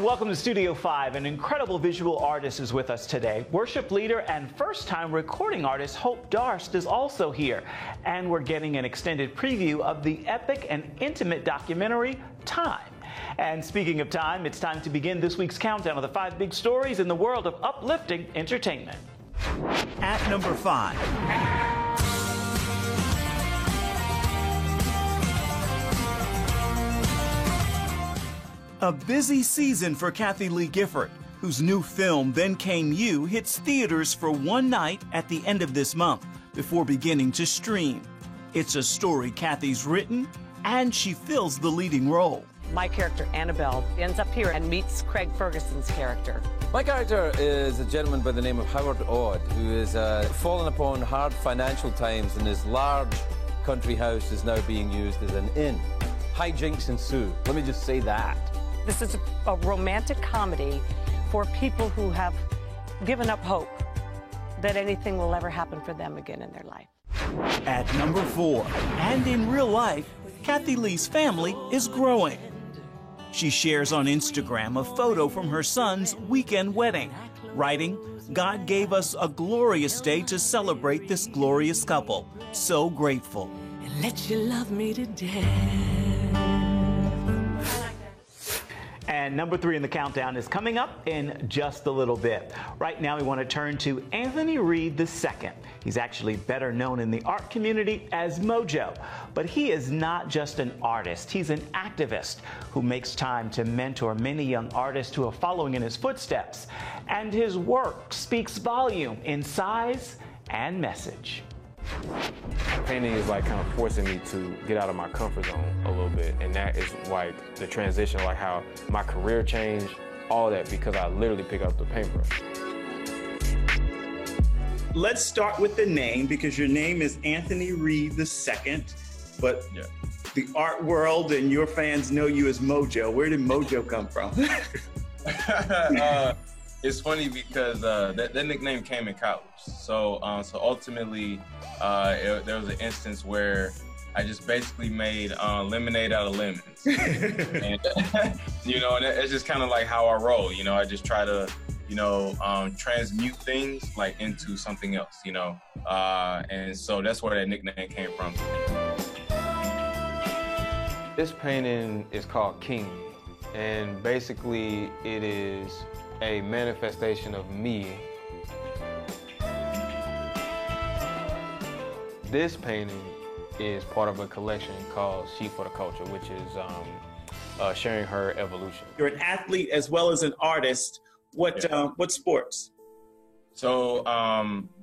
welcome to Studio 5. An incredible visual artist is with us today. Worship leader and first-time recording artist Hope Darst is also here. And we're getting an extended preview of the epic and intimate documentary, Time. And speaking of time, it's time to begin this week's countdown of the 5 big stories in the world of uplifting entertainment. At number 5. A busy season for Kathie Lee Gifford, whose new film, Then Came You, hits theaters for one night at the end of this month before beginning to stream. It's a story Kathie's written, and she fills the leading role. My character, Annabelle, ends up here and meets Craig Ferguson's character. My character is a gentleman by the name of Howard Odd, who is fallen upon hard financial times, and his large country house is now being used as an inn. Hijinks ensue. Let me just say that. This is a romantic comedy for people who have given up hope that anything will ever happen for them again in their life. At number 4, and in real life, Kathie Lee's family is growing. She shares on Instagram a photo from her son's weekend wedding, writing, "God gave us a glorious day to celebrate this glorious couple. So grateful." And let you love me to death. And number 3 in the countdown is coming up in just a little bit. Right now, we want to turn to Anthony Reed II. He's actually better known in the art community as Mojo. But he is not just an artist. He's an activist who makes time to mentor many young artists who are following in his footsteps. And his work speaks volume in size and message. Painting is like kind of forcing me to get out of my comfort zone a little bit, and that is like the transition, like how my career changed, all that because I literally pick up the paintbrush. Let's start with the name, because your name is Anthony Reed II, but the art world and your fans know you as Mojo. Where did Mojo come from? It's funny because that nickname came in college. So ultimately, there was an instance where I just basically made lemonade out of lemons. And, you know, and it's just kind of like how I roll. You know, I just try to, you know, transmute things like into something else, you know. And so that's where that nickname came from. This painting is called King, and basically it is a manifestation of me. This painting is part of a collection called She for the Culture, which is sharing her evolution. You're an athlete as well as an artist. What sports? So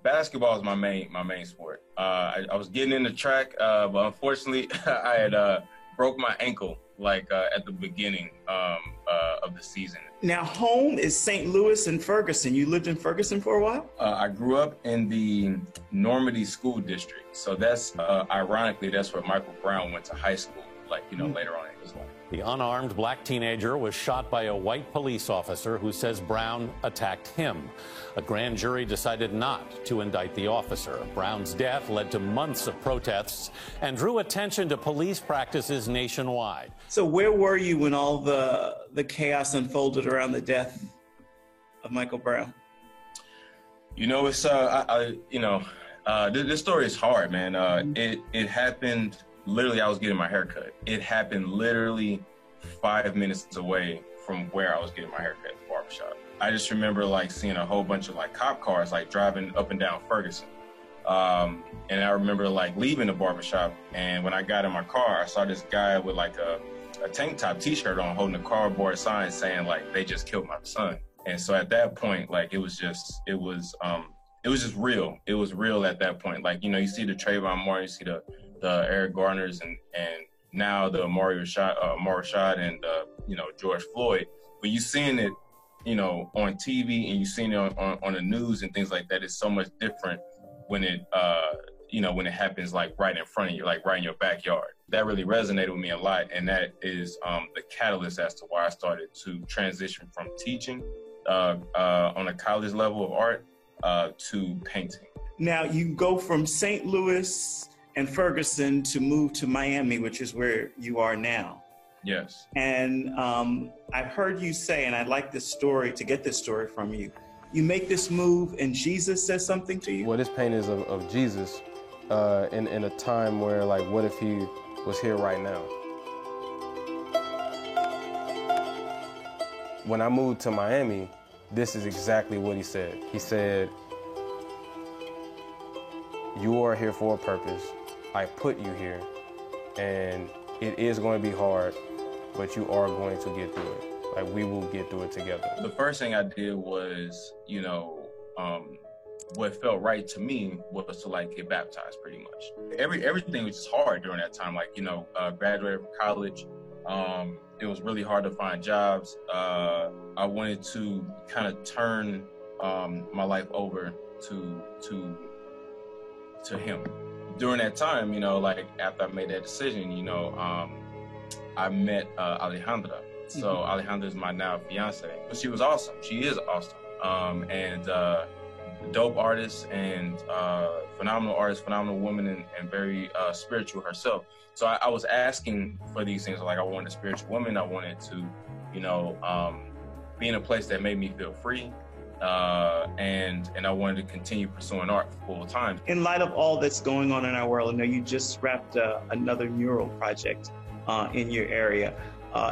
basketball is my main sport. I was getting into track, but unfortunately I had broke my ankle at the beginning of the season. Now, home is St. Louis and Ferguson. You lived in Ferguson for a while? I grew up in the Normandy School District. So that's, ironically, that's where Michael Brown went to high school, later on in his life. The unarmed black teenager was shot by a white police officer who says Brown attacked him. A grand jury decided not to indict the officer. Brown's death led to months of protests and drew attention to police practices nationwide. So where were you when all the chaos unfolded around the death of Michael Brown? You know, it's this story is hard, man. It happened. Literally, I was getting my hair cut. It happened literally 5 minutes away from where I was getting my hair cut at the barbershop. I just remember seeing a whole bunch of cop cars driving up and down Ferguson. And I remember leaving the barbershop, and when I got in my car, I saw this guy with a tank top t-shirt on holding a cardboard sign saying they just killed my son. And so at that point, it was just real. It was real at that point. You see the Trayvon Martin, you see the Eric Garners, and now the Mario Rashad and George Floyd. But you seeing it, on TV, and you seeing it on the news and things like that. It's so much different when it when it happens right in front of you, right in your backyard. That really resonated with me a lot, and that is the catalyst as to why I started to transition from teaching on a college level of art to painting. Now you go from St. Louis and Ferguson to move to Miami, which is where you are now. Yes. And I've heard you say, and I'd like this story, to get this story from you, you make this move and Jesus says something to you? Well, this pain is of Jesus in a time where, like, what if he was here right now? When I moved to Miami, this is exactly what he said. He said, "You are here for a purpose. I put you here, and it is going to be hard, but you are going to get through it. Like, we will get through it together." The first thing I did was, what felt right to me was to, like, get baptized pretty much. Everything was just hard during that time. Like, graduated from college. It was really hard to find jobs. I wanted to kind of turn my life over to him. During that time, like, after I made that decision, I met Alejandra. So Alejandra is my now fiance. She was awesome. She is awesome. And dope artist and phenomenal woman, and very spiritual herself. So I was asking for these things. Like, I wanted a spiritual woman. I wanted to, be in a place that made me feel free. And I wanted to continue pursuing art full time. In light of all that's going on in our world, I know you just wrapped another mural project in your area.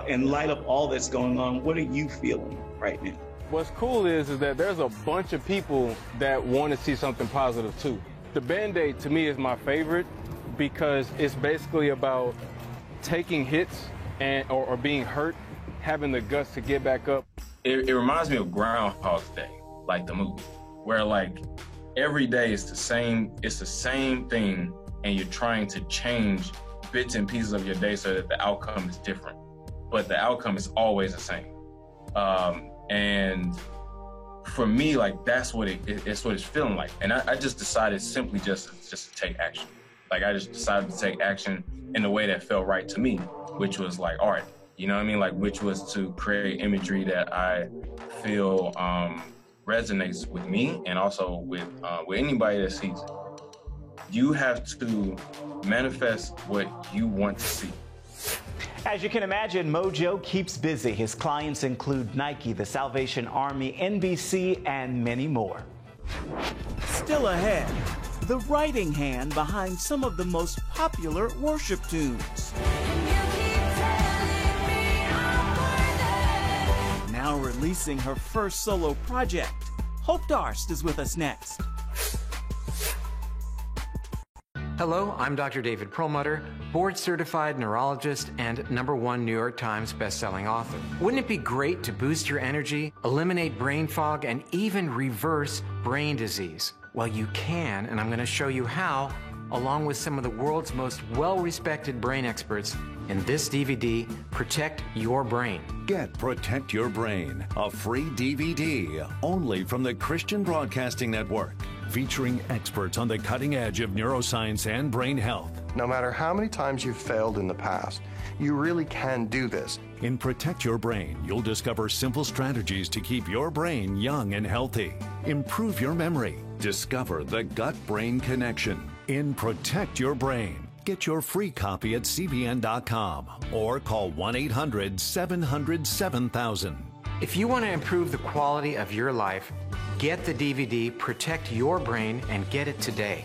In light of all that's going on, what are you feeling right now? What's cool is that there's a bunch of people that want to see something positive too. The Band-Aid to me is my favorite because it's basically about taking hits or being hurt, having the guts to get back up. It reminds me of Groundhog Day, like the movie, where, like, every day it's the same thing, and you're trying to change bits and pieces of your day so that the outcome is different, but the outcome is always the same. And for me, like, that's what it's what it's feeling like. And I just decided simply just to take action. Like, I just decided to take action in a way that felt right to me, which was like art. You know what I mean? Like, which was to create imagery that I feel resonates with me and also with anybody that sees it. You have to manifest what you want to see. As you can imagine, Mojo keeps busy. His clients include Nike, the Salvation Army, NBC, and many more. Still ahead, the writing hand behind some of the most popular worship tunes. Now releasing her first solo project. Hope Darst is with us next. Hello, I'm Dr. David Perlmutter, board-certified neurologist and #1 New York Times best-selling author. Wouldn't it be great to boost your energy, eliminate brain fog, and even reverse brain disease? Well, you can, and I'm going to show you how, along with some of the world's most well-respected brain experts in this DVD, Protect Your Brain. Get Protect Your Brain, a free DVD only from the Christian Broadcasting Network, featuring experts on the cutting edge of neuroscience and brain health. No matter how many times you've failed in the past, you really can do this. In Protect Your Brain, you'll discover simple strategies to keep your brain young and healthy. Improve your memory. Discover the gut-brain connection. In Protect Your Brain. Get your free copy at CBN.com or call 1-800-700-7000. If you want to improve the quality of your life, get the DVD Protect Your Brain and get it today.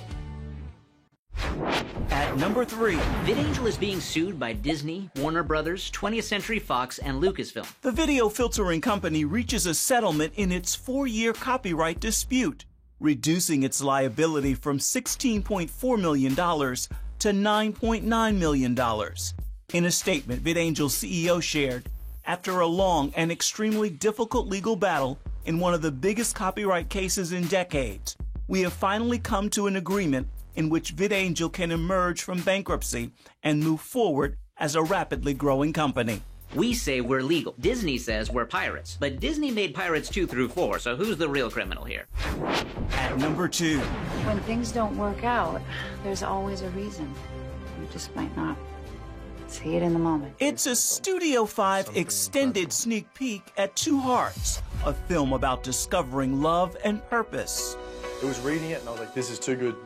At number 3, VidAngel is being sued by Disney, Warner Brothers, 20th Century Fox, and Lucasfilm. The video filtering company reaches a settlement in its 4-year copyright dispute, reducing its liability from $16.4 million to $9.9 million. In a statement, VidAngel's CEO shared, after a long and extremely difficult legal battle in one of the biggest copyright cases in decades, we have finally come to an agreement in which VidAngel can emerge from bankruptcy and move forward as a rapidly growing company. We say we're legal. Disney says we're pirates. But Disney made Pirates 2 through 4, so who's the real criminal here? At number 2. When things don't work out, there's always a reason. You just might not see it in the moment. It's a Studio 5 extended sneak peek at Two Hearts, a film about discovering love and purpose. I was reading it and I was like, this is too good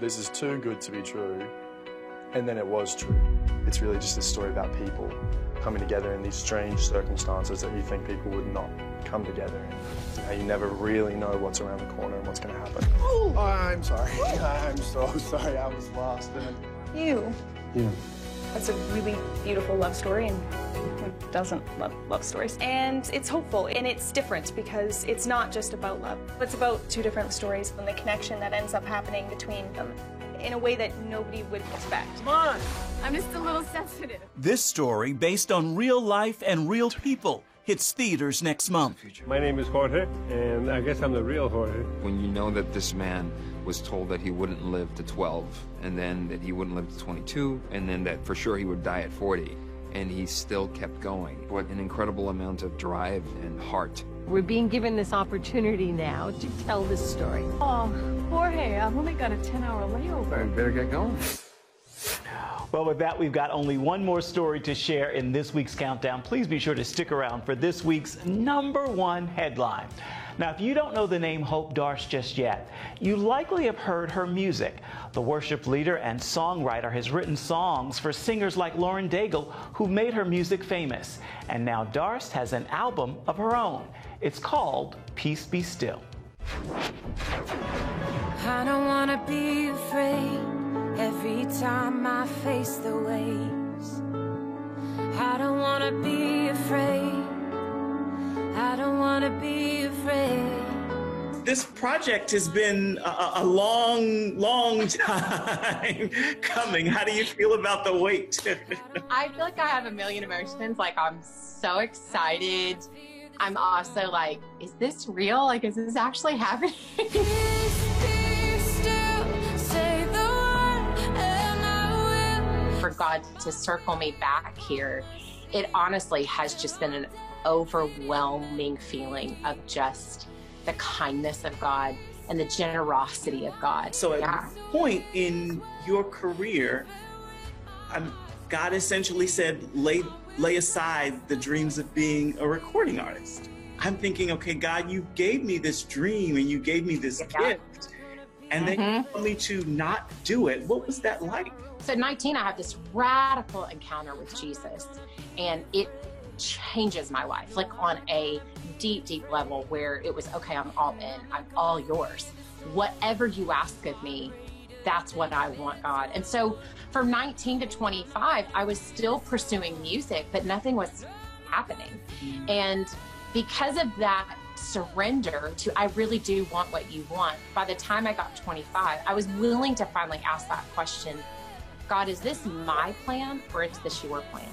to be true. And then it was true. It's really just a story about people coming together in these strange circumstances that you think people would not come together in. You never really know what's around the corner and what's going to happen. Oh, I'm sorry. I'm so sorry. I was lost in it. You. You. That's a really beautiful love story, and who doesn't love love stories? And it's hopeful, and it's different because it's not just about love. It's about two different stories and the connection that ends up happening between them in a way that nobody would expect. Come on! I'm just a little sensitive. This story, based on real life and real people, hits theaters next month. My name is Jorge, and I guess I'm the real Jorge. When you know that this man was told that he wouldn't live to 12, and then that he wouldn't live to 22, and then that for sure he would die at 40, and he still kept going. What an incredible amount of drive and heart. We're being given this opportunity now to tell this story. Oh, Jorge, I've only got a 10-hour layover. I better get going. Well, with that, we've got only one more story to share in this week's countdown. Please be sure to stick around for this week's #1 headline. Now, if you don't know the name Hope Darst just yet, you likely have heard her music. The worship leader and songwriter has written songs for singers like Lauren Daigle, who made her music famous. And now Darst has an album of her own. It's called Peace Be Still. I don't wanna be afraid every time I face the waves. I don't wanna be afraid. I don't wanna be afraid. This project has been a long time coming. How do you feel about the wait? I feel like I have a million emotions. Like, I'm so excited. I'm also like, is this real? Like, is this actually happening? For God to circle me back here, it honestly has just been an overwhelming feeling of just the kindness of God and the generosity of God. So at this point in your career, God essentially said, lay aside the dreams of being a recording artist. I'm thinking, okay, God, you gave me this dream and you gave me this gift, and then you told me to not do it. What was that like? So at 19, I have this radical encounter with Jesus, and it changes my life, like on a deep, deep level where it was, okay, I'm all in, I'm all yours. Whatever you ask of me, that's what I want, God. And so from 19 to 25, I was still pursuing music, but nothing was happening. And because of that surrender to, I really do want what you want, by the time I got 25, I was willing to finally ask that question, God, is this my plan or is this your plan?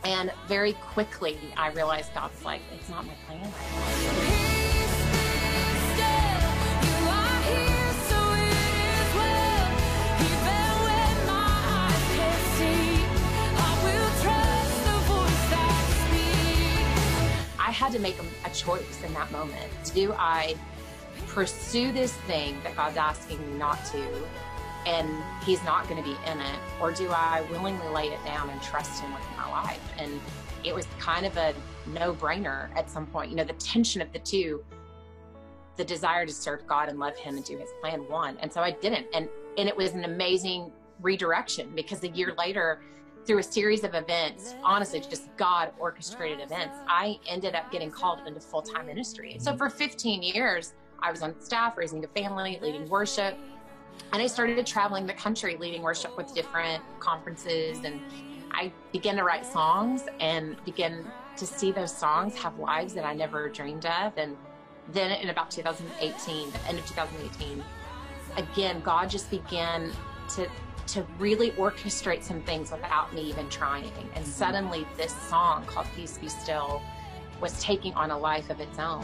And very quickly, I realized God's like, it's not my plan. I had to make a choice in that moment. Do I pursue this thing that God's asking me not to, and he's not going to be in it, or do I willingly lay it down and trust him with my life? And it was kind of a no-brainer at some point. You know, the tension of the two, the desire to serve God and love him and do his plan won. And so I didn't. And it was an amazing redirection, because a year later, through a series of events, honestly, just God orchestrated events, I ended up getting called into full-time ministry. So for 15 years, I was on staff, raising a family, leading worship. And I started traveling the country, leading worship with different conferences. And I began to write songs and began to see those songs have lives that I never dreamed of. And then in about 2018, the end of 2018, again, God just began to really orchestrate some things without me even trying. And suddenly this song called Peace Be Still was taking on a life of its own.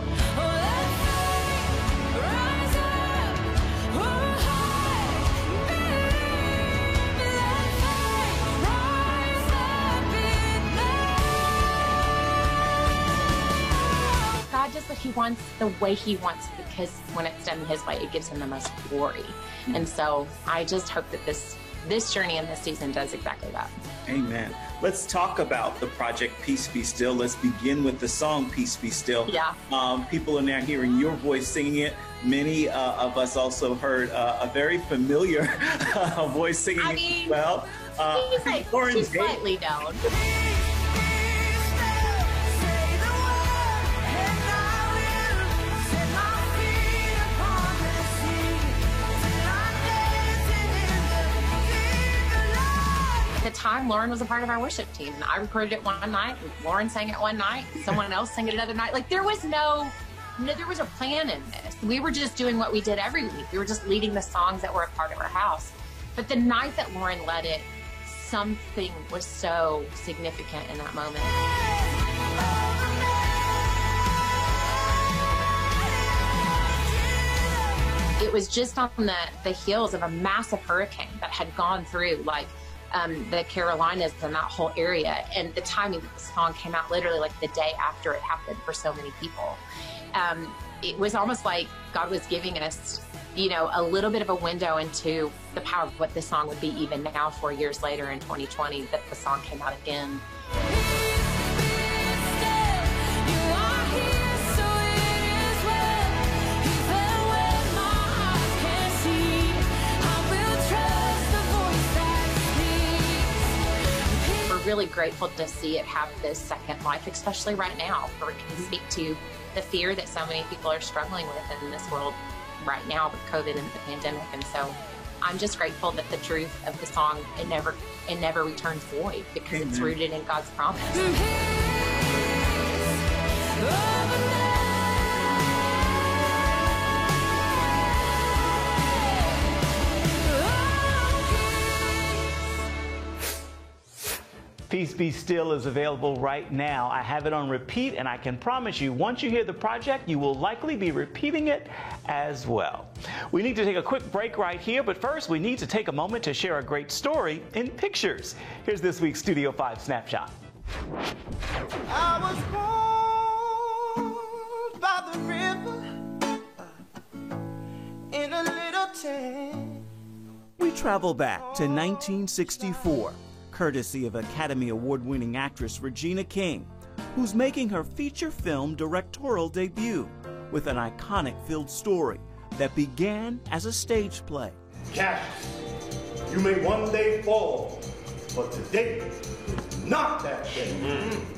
God does what he wants the way he wants, because when it's done his way, it gives him the most glory. And so I just hope that this journey in this season does exactly that. Amen. Let's talk about the project Peace Be Still. Let's begin with the song Peace Be Still. Yeah. People are now hearing your voice singing it. Many of us also heard a very familiar voice singing it as well. She's slightly down. At the time, Lauren was a part of our worship team, and I recorded it one night, and Lauren sang it one night, someone else sang it another night. Like, there was no, there was a plan in this. We were just doing what we did every week. We were just leading the songs that were a part of our house. But the night that Lauren led it, something was so significant in that moment. It was just on the heels of a massive hurricane that had gone through, like, the Carolinas and that whole area. And the timing that the song came out literally like the day after it happened for so many people. It was almost like God was giving us, you know, a little bit of a window into the power of what this song would be even now, 4 years later in 2020, that the song came out again. Really grateful to see it have this second life, especially right now, where it can speak to the fear that so many people are struggling with in this world right now with COVID and the pandemic. And so I'm just grateful that the truth of the song, it never returns void, because it's rooted in God's promise. Peace Be Still is available right now. I have it on repeat, and I can promise you, once you hear the project, you will likely be repeating it as well. We need to take a quick break right here, but first we need to take a moment to share a great story in pictures. Here's this week's Studio 5 Snapshot. I was born by the river in a little tent. We travel back to 1964. Courtesy of Academy Award-winning actress Regina King, who's making her feature film directorial debut with an iconic-filled story that began as a stage play. Cassius, you may one day fall, but today is not that day.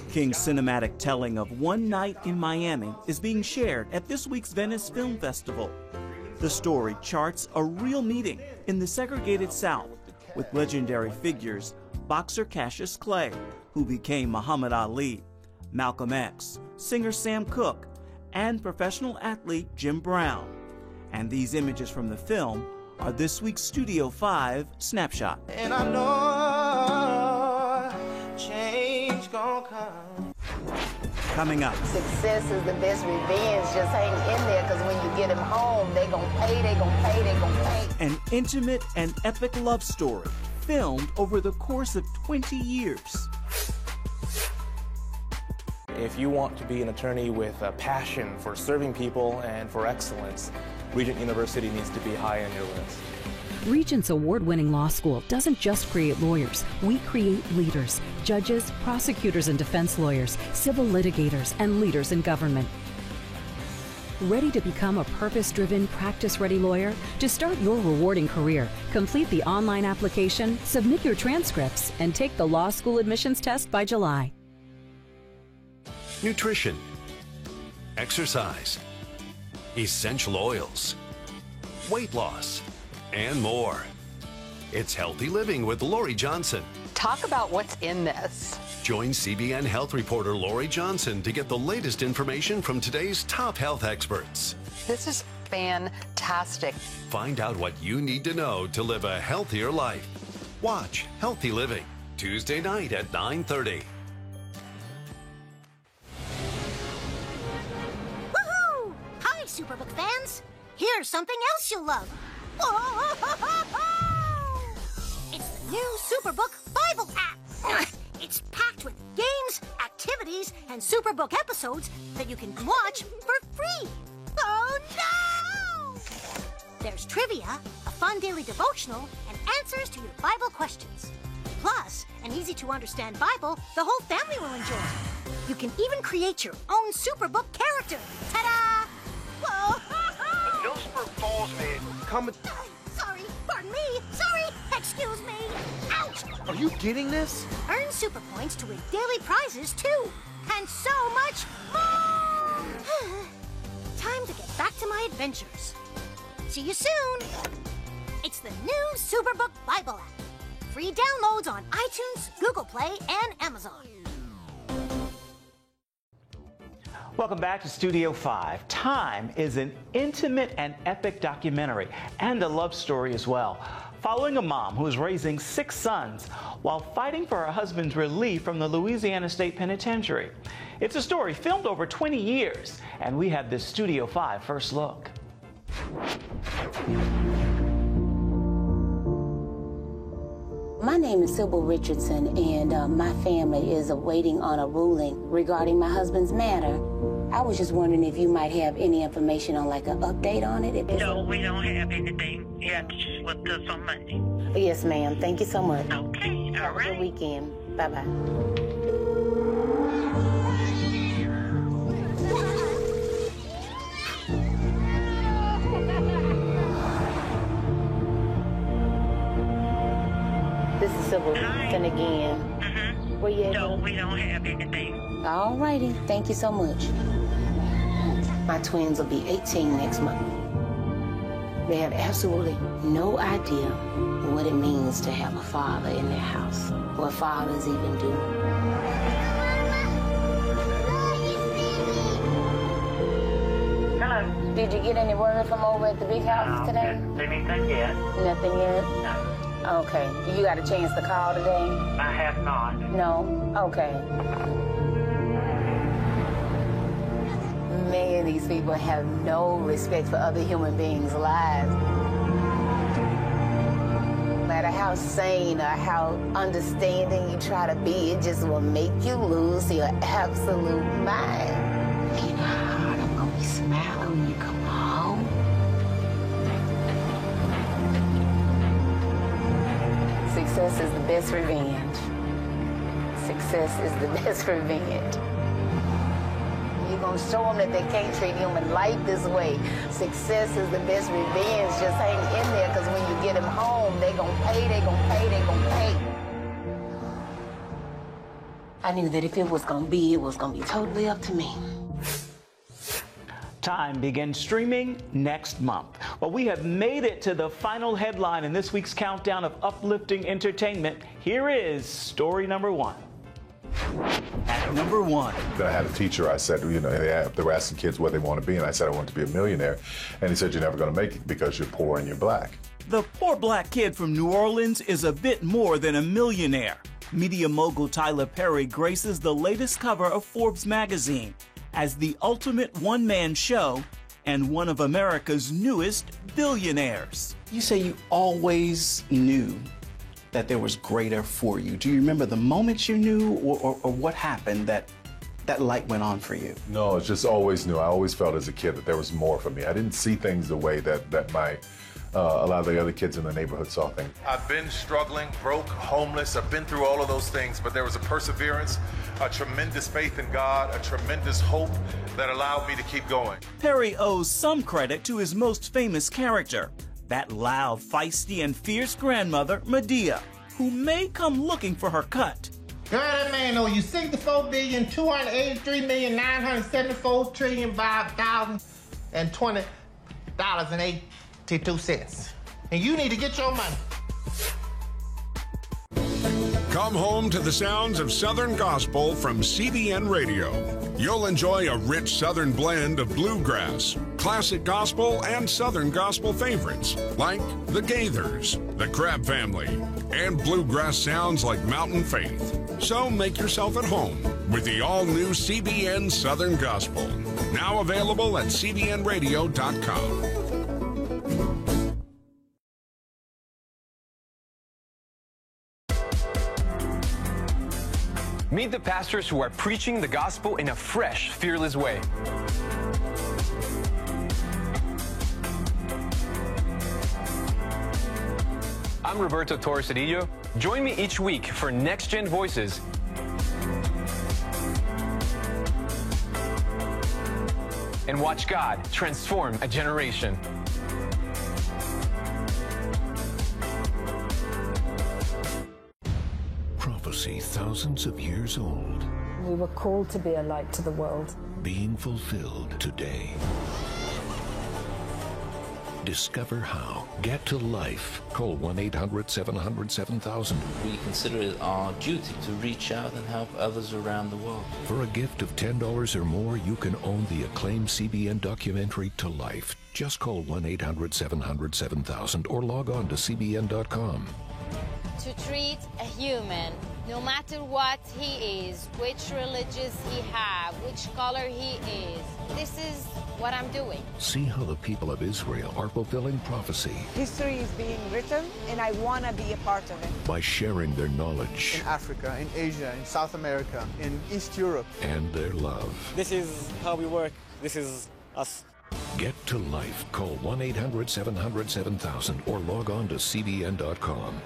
King's cinematic telling of one night in Miami is being shared at this week's Venice Film Festival. The story charts a real meeting in the segregated South with legendary figures boxer Cassius Clay, who became Muhammad Ali, Malcolm X, singer Sam Cooke, and professional athlete Jim Brown. And these images from the film are this week's Studio 5 Snapshot. And I know change gonna come. Coming up. Success is the best revenge. Just hang in there, because when you get them home, they gonna pay, they gonna pay, they gonna pay. An intimate and epic love story filmed over the course of 20 years. If you want to be an attorney with a passion for serving people and for excellence, Regent University needs to be high on your list. Regent's award-winning law school doesn't just create lawyers. We create leaders, judges, prosecutors and defense lawyers, civil litigators, and leaders in government. Ready to become a purpose-driven, practice-ready lawyer? To start your rewarding career, complete the online application, submit your transcripts, and take the law school admissions test by July. Nutrition, exercise, essential oils, weight loss, and more. It's Healthy Living with Lori Johnson. Talk about what's in this. Join CBN health reporter Lori Johnson to get the latest information from today's top health experts. This is fantastic. Find out what you need to know to live a healthier life. Watch Healthy Living, Tuesday night at 9:30. Woohoo! Hi, Superbook fans. Here's something else you'll love. It's the new Superbook Bible app. It's packed with games, activities, and Superbook episodes that you can watch for free. Oh, no! There's trivia, a fun daily devotional, and answers to your Bible questions. Plus, an easy-to-understand Bible the whole family will enjoy. You can even create your own Superbook character. Ta-da! Whoa! A Millsburg Falls man coming. Sorry, pardon me. Sorry, excuse me. Ouch! Are you getting this? Earn super points to win daily prizes, too. And so much more! Time to get back to my adventures. See you soon! It's the new Superbook Bible app. Free downloads on iTunes, Google Play, and Amazon. Welcome back to Studio 5. Time is an intimate and epic documentary and a love story as well, following a mom who is raising 6 sons while fighting for her husband's release from the Louisiana State Penitentiary. It's a story filmed over 20 years, and we have this Studio 5 first look. My name is Sybil Richardson, and my family is awaiting on a ruling regarding my husband's matter. I was just wondering if you might have any information on like an update on it. No, we don't have anything. You have to just look to us on Monday. Yes, ma'am. Thank you so much. Okay, all have right. a good weekend. Bye-bye. This is Sybil Richardson again. Where you at? No, we don't have anything. All righty. Thank you so much. My twins will be 18 next month. They have absolutely no idea what it means to have a father in their house, what fathers even do. Hello. Did you get any word from over at the big house today? Anything yet? Nothing yet? No. Okay. You got a chance to call today? I have not. No? Okay. Man, these people have no respect for other human beings' lives. No matter how sane or how understanding you try to be, it just will make you lose your absolute mind. You know how I'm gonna be smiling when you come home. Success is the best revenge. Success is the best revenge. You're going to show them that they can't treat human life this way. Success is the best revenge. Just hang in there, because when you get them home, they're going to pay, they're going to pay, they're going to pay. I knew that if it was going to be, it was going to be totally up to me. Time begins streaming next month. Well, we have made it to the final headline in this week's countdown of uplifting entertainment. Here is story number 1. At number 1. I had a teacher, I said, you know, they were asking kids what they want to be, and I said I want to be a millionaire. And he said, you're never going to make it because you're poor and you're black. The poor black kid from New Orleans is a bit more than a millionaire. Media mogul Tyler Perry graces the latest cover of Forbes magazine as the ultimate one-man show and one of America's newest billionaires. You say you always knew that there was greater for you. Do you remember the moment you knew, or what happened that light went on for you? No, it's just always knew. I always felt as a kid that there was more for me. I didn't see things the way that a lot of the other kids in the neighborhood saw things. I've been struggling, broke, homeless. I've been through all of those things, but there was a perseverance, a tremendous faith in God, a tremendous hope that allowed me to keep going. Perry owes some credit to his most famous character, that loud, feisty, and fierce grandmother, Medea, who may come looking for her cut. Girl, that man owe you $64,283,974,020.82. And you need to get your money. Come home to the sounds of Southern Gospel from CBN Radio. You'll enjoy a rich Southern blend of bluegrass, classic gospel, and Southern gospel favorites like the Gaithers, the Crab Family, and bluegrass sounds like Mountain Faith. So make yourself at home with the all-new CBN Southern Gospel. Now available at cbnradio.com. Meet the pastors who are preaching the gospel in a fresh, fearless way. I'm Roberto Torres-Cedillo. Join me each week for Next Gen Voices. And watch God transform a generation. prophecy thousands of years old, We were called to be a light to the world. being fulfilled today. Discover how. Get to life. Call 1-800-700-7000. We consider it our duty to reach out and help others around the world. For a gift of $10 or more, you can own the acclaimed CBN documentary To Life. Just call 1-800-700-7000 or log on to cbn.com. To treat a human, no matter what he is, which religious he have, which color he is, this is what I'm doing. See how the people of Israel are fulfilling prophecy History is being written, and I want to be a part of it. by sharing their knowledge In Africa, in Asia, in South America, in East Europe. and their love. This is how we work. This is us. Get to life. Call 1-800-700-7000 or log on to cbn.com.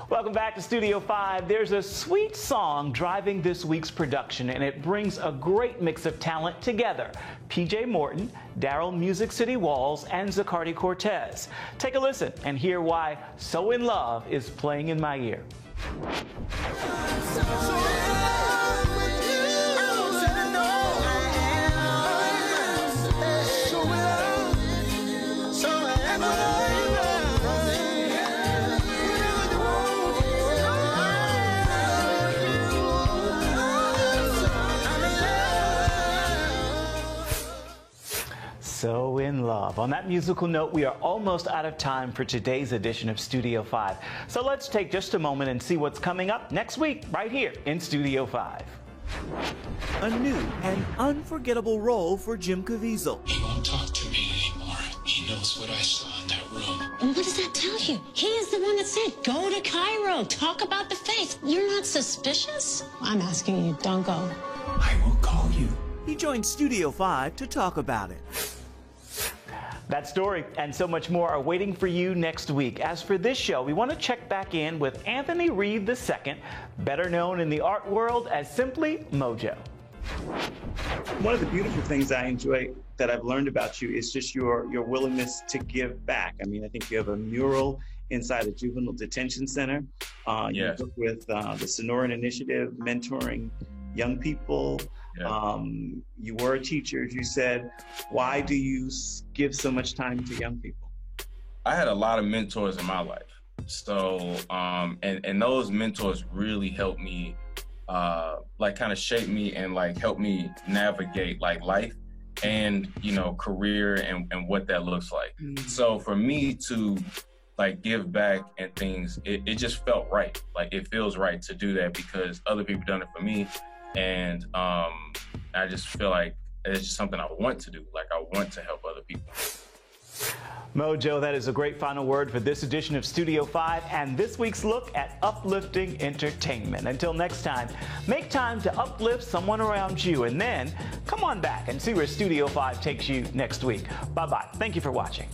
Welcome back to Studio 5. There's a sweet song driving this week's production, and it brings a great mix of talent together. PJ Morton, Daryl Music City Walls, and Zacardi Cortez. Take a listen and hear why So In Love is playing in my ear. So in love. On that musical note, we are almost out of time for today's edition of Studio 5. So let's take just a moment and see what's coming up next week right here in Studio 5. A new and unforgettable role for Jim Caviezel. He won't talk to me anymore. He knows what I saw in that room. And what does that tell you? He is the one that said, go to Cairo, talk about the faith. You're not suspicious? I'm asking you, don't go. I will call you. He joined Studio 5 to talk about it. That story and so much more are waiting for you next week. As for this show, we want to check back in with Anthony Reed II, better known in the art world as simply Mojo. One of the beautiful things I enjoy that I've learned about you is just your willingness to give back. I mean, I think you have a mural inside a juvenile detention center. You work with the Sonoran Initiative, mentoring young people. You were a teacher, as you said. Why do you give so much time to young people? I had a lot of mentors in my life. So, and those mentors really helped me, like kind of shape me and like help me navigate like life and, you know, career and what that looks like. So for me to like give back and things, it just felt right. Like it feels right to do that because other people done it for me. And I just feel like it's just something I want to do. Like I want to help other people. Mojo, that is a great final word for this edition of Studio 5 and this week's look at uplifting entertainment. Until next time, make time to uplift someone around you and then come on back and see where Studio 5 takes you next week. Bye-bye. Thank you for watching.